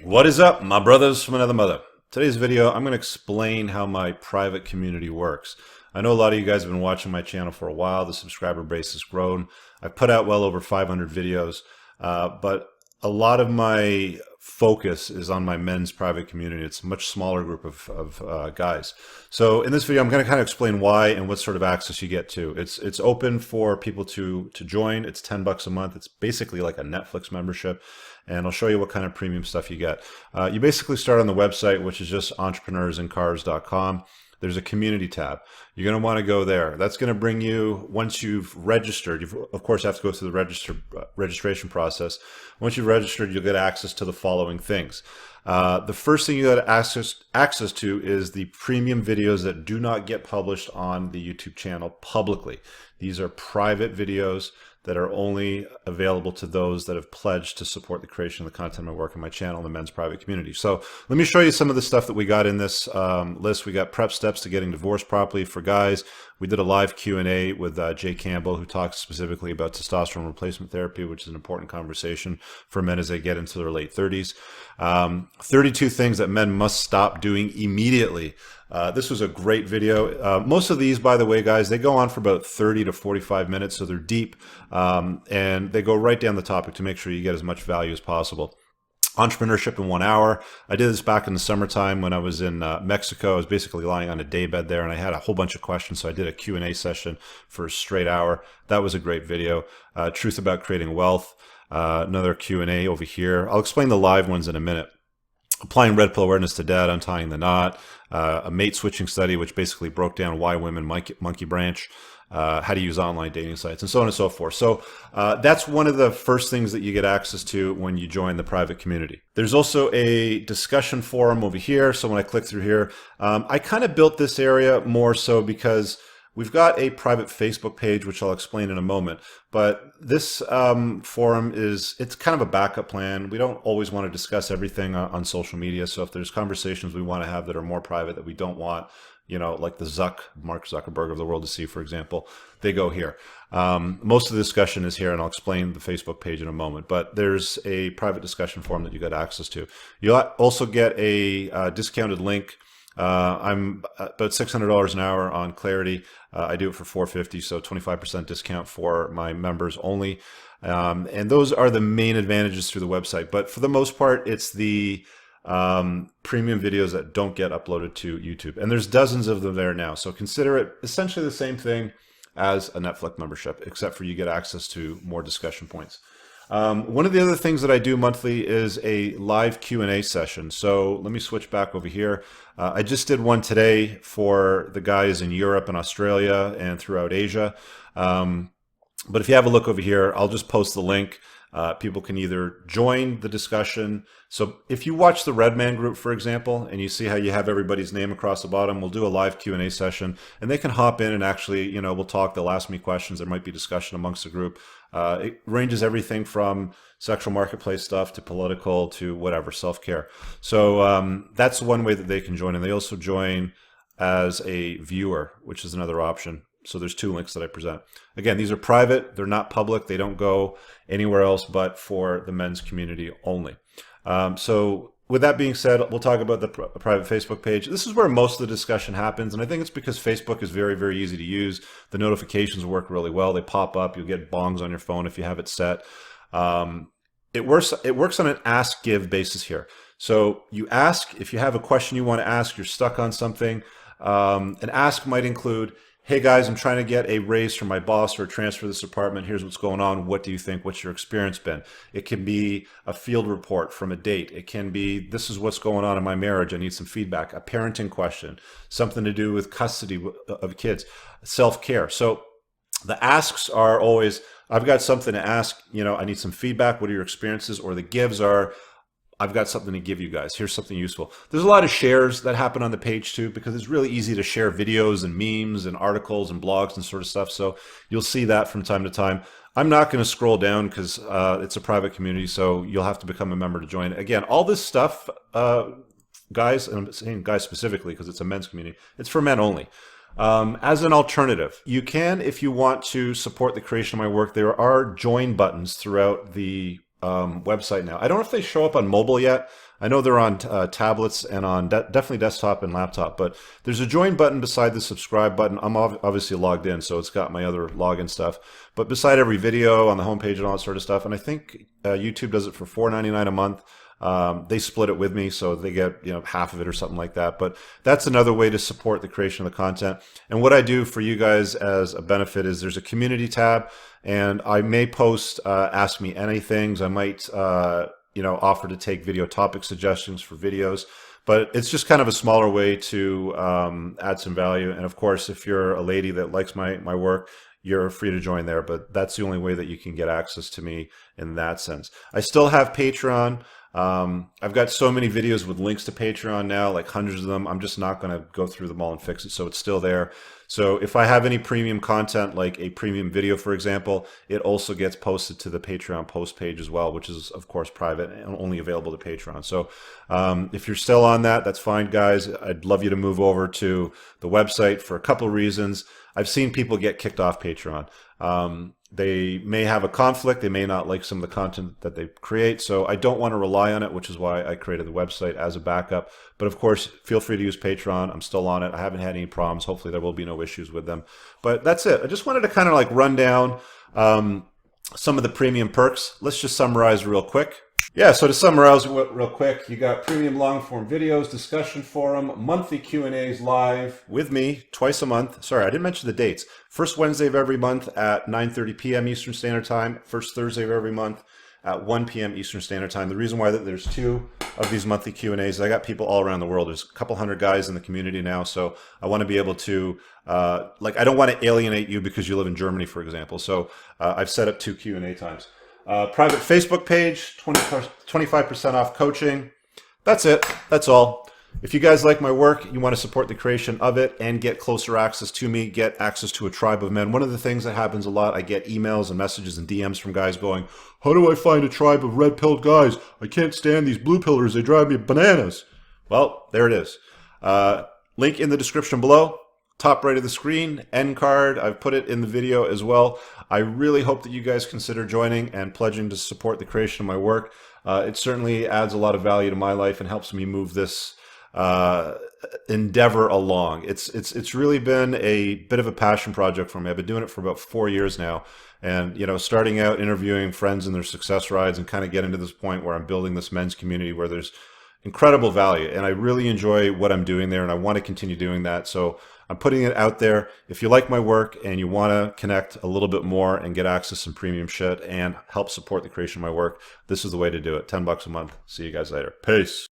What is up, my brothers from another mother? Today's video, I'm going to explain how my private community works. I know a lot of you guys have been watching my channel for a while. The subscriber base has grown. I've put out well over 500 videos, but a lot of my focus is on my men's private community. It's a much smaller group of guys. So in this video, I'm going to kind of explain why and what sort of access you get to. It's open for people to join. It's $10 a month. It's basically like a Netflix membership. And I'll show you what kind of premium stuff you get. You basically start on the website, which is just entrepreneursincars.com. There's a community tab. You're going to want to go there. That's going to bring you, once you've registered, you of course have to go through the registration process. Once you've registered, you'll get access to the following things. The first thing you got access to is the premium videos that do not get published on the YouTube channel publicly. These are private videos that are only available to those that have pledged to support the creation of the content of my work in my channel, the men's private community. So let me show you some of the stuff that we got in this list. We got prep steps to getting divorced properly for guys. We did a live Q&A with Jay Campbell, who talks specifically about testosterone replacement therapy, which is an important conversation for men as they get into their late 30s. 32 things that men must stop doing immediately. This was a great video. Most of these, by the way, guys, they go on for about 30 to 45 minutes, so they're deep, and they go right down the topic to make sure you get as much value as possible. Entrepreneurship in 1 hour. I did this back in the summertime when I was in Mexico. I was basically lying on a daybed there, and I had a whole bunch of questions, so I did a Q&A session for a straight hour. That was a great video. Truth about creating wealth. Another Q&A over here. I'll explain the live ones in a minute. Applying red pill awareness to dad, untying the knot, a mate switching study, which basically broke down why women monkey branch, how to use online dating sites, and so on and so forth. So that's one of the first things that you get access to when you join the private community. There's also a discussion forum over here. So when I click through here, I kind of built this area more so because we've got a private Facebook page, which I'll explain in a moment, but this forum it's kind of a backup plan. We don't always want to discuss everything on social media. So if there's conversations we want to have that are more private that we don't want, you know, like the Mark Zuckerberg of the world to see, for example, they go here. Most of the discussion is here, and I'll explain the Facebook page in a moment, but there's a private discussion forum that you got access to. You'll also get a discounted link. I'm about $600 an hour on Clarity. I do it for $450, so 25% discount for my members only. And those are the main advantages through the website. But for the most part, it's the premium videos that don't get uploaded to YouTube. And there's dozens of them there now. So consider it essentially the same thing as a Netflix membership, except for you get access to more discussion points. One of the other things that I do monthly is a live Q&A session. So let me switch back over here. I just did one today for the guys in Europe and Australia and throughout Asia. But if you have a look over here, I'll just post the link. People can either join the discussion. So if you watch the Redman group, for example, and you see how you have everybody's name across the bottom, we'll do a live Q&A session, and they can hop in and actually, you know, we'll talk. They'll ask me questions. There might be discussion amongst the group. It ranges everything from sexual marketplace stuff to political to whatever, self-care. So that's one way that they can join. And they also join as a viewer, which is another option. So there's two links that I present. Again, these are private. They're not public. They don't go anywhere else but for the men's community only. So with that being said, we'll talk about the private Facebook page. This is where most of the discussion happens, and I think it's because Facebook is very, very easy to use. The notifications work really well. They pop up. You'll get bongs on your phone if you have it set. It works on an ask-give basis here. So you ask, if you have a question you want to ask, you're stuck on something. An ask might include, hey guys, I'm trying to get a raise from my boss or a transfer to this department. Here's what's going on. What do you think? What's your experience been? It can be a field report from a date. It can be, this is what's going on in my marriage. I need some feedback. A parenting question, something to do with custody of kids, self-care. So the asks are always, I've got something to ask, you know, I need some feedback. What are your experiences? Or the gives are, I've got something to give you guys. Here's something useful. There's a lot of shares that happen on the page too, because it's really easy to share videos and memes and articles and blogs and sort of stuff. So you'll see that from time to time. I'm not going to scroll down because it's a private community, so you'll have to become a member to join. Again, all this stuff, guys, and I'm saying guys specifically because it's a men's community, it's for men only. As an alternative, you can, if you want to support the creation of my work, there are join buttons throughout the website now. I don't know if they show up on mobile yet. I know they're on tablets and on definitely desktop and laptop, but there's a join button beside the subscribe button. I'm obviously logged in, so it's got my other login stuff. But beside every video on the homepage and all that sort of stuff, and I think YouTube does it for $4.99 a month. They split it with me, so they get half of it or something like that. But that's another way to support the creation of the content. And what I do for you guys as a benefit is there's a community tab, and I may post Ask Me Anythings. I might offer to take video topic suggestions for videos. But it's just kind of a smaller way to add some value. And of course, if you're a lady that likes my work, you're free to join there. But that's the only way that you can get access to me in that sense. I still have Patreon. I've got so many videos with links to Patreon now, like hundreds of them. I'm just not going to go through them all and fix it, so it's still there. So if I have any premium content, like a premium video, for example, it also gets posted to the Patreon post page as well, which is, of course, private and only available to Patreon. So if you're still on that, that's fine, guys. I'd love you to move over to the website for a couple of reasons. I've seen people get kicked off Patreon. They may have a conflict. They may not like some of the content that they create. So I don't want to rely on it, which is why I created the website as a backup. But of course, feel free to use Patreon. I'm still on it. I haven't had any problems. Hopefully there will be no issues with them. But that's it. I just wanted to kind of like run down some of the premium perks. Let's just summarize real quick. Yeah, so to summarize real quick, you got premium long-form videos, discussion forum, monthly Q&As live with me twice a month. Sorry, I didn't mention the dates. First Wednesday of every month at 9:30 p.m. Eastern Standard Time. First Thursday of every month at 1 p.m. Eastern Standard Time. The reason why there's two of these monthly Q&As, I got people all around the world. There's a couple hundred guys in the community now, so I want to be able to, I don't want to alienate you because you live in Germany, for example. So I've set up two Q&A times. Private Facebook page, 25% off coaching. That's it. That's all. If you guys like my work, you want to support the creation of it and get closer access to me, get access to a tribe of men. One of the things that happens a lot, I get emails and messages and DMs from guys going, how do I find a tribe of red-pilled guys? I can't stand these blue pillars. They drive me bananas. Well, there it is. Link in the description below. Top right of the screen, end card. I've put it in the video as well. I really hope that you guys consider joining and pledging to support the creation of my work. It certainly adds a lot of value to my life and helps me move this endeavor along. It's really been a bit of a passion project for me. I've been doing it for about 4 years now. And, starting out interviewing friends and their success rides and kind of getting to this point where I'm building this men's community where there's incredible value. And I really enjoy what I'm doing there and I want to continue doing that. So I'm putting it out there. If you like my work and you want to connect a little bit more and get access to some premium shit and help support the creation of my work, this is the way to do it. $10 a month. See you guys later. Peace.